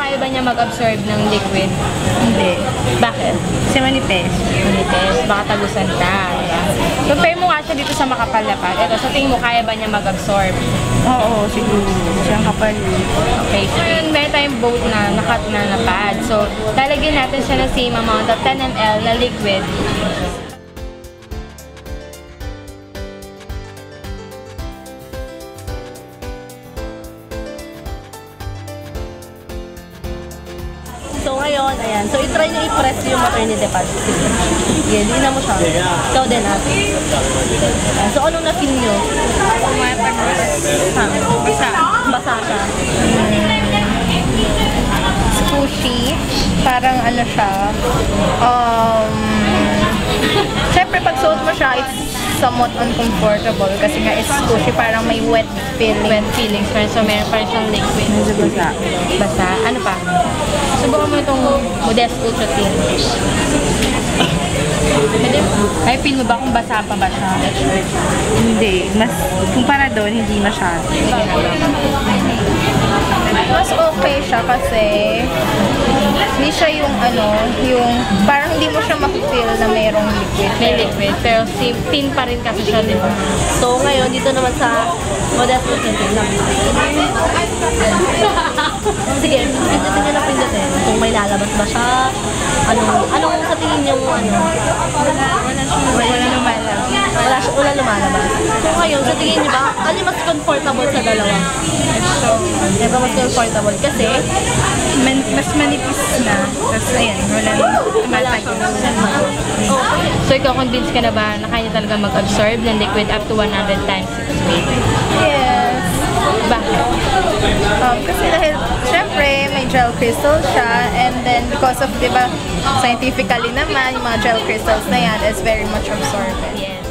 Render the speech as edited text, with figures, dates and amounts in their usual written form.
kaya ba niya mag-absorb ng liquid? Hindi. Bakit? Kasi manipis. Manipis, baka tagusan ka. Diba? Compare mo nga siya dito sa makapal na pad. Ito, sa tingin mo, kaya ba niya mag-absorb? Oo, siguro. Siyang kapal. Okay, so yun, meron tayong boat na nakat na pad. So, lalagyan natin siya ng same amount of 10 ml na liquid. So ngayon, ayan. So i-try nyo i-press yung maternity pad. Sige, dinan mo siya. Ikaw din ha. Ayan. So anong na-feel nyo? Basa. Basa siya. Squishy. Parang ano siya. Siyempre pag suot mo siya, it's somewhat uncomfortable kasi nga it's squishy, parang may wet feeling. Wet feelings, so meron pa rin siyang liquid. Medyo basa. Basa. Ano pa? Subukan mo itong Modest Ultra Thin. Ay, feel mo ba kung basa pa ba siya? Hindi. Mas, kumpara doon, hindi masyado. Mas okay siya kasi hindi siya yung yung parang hindi mo siya makifeel na mayroong liquid. May liquid, pero thin pa rin kasi siya, di ba? So ngayon, dito naman sa Modest Ultra Thin lang. Sige, pindutin nyo na pindutin. Kung may lalabas ba siya, anong sa tingin nyo, Wala lumalabas. wala lumalabas. So ngayon, sa tingin nyo ba, ano mas comfortable sa dalawa? Ito mas comfortable kasi Mas manipis na. Tapos ayan, wala tumatagos. So, ikaw convinced ka na ba na kaya niya talaga mag-absorb ng liquid up to 100 times its weight? Yes. Bakit? Kasi dahil, syempre, may gel crystal siya, and then because of, di ba, scientifically naman, yung mga gel crystals na yan is very much absorbent. Yes.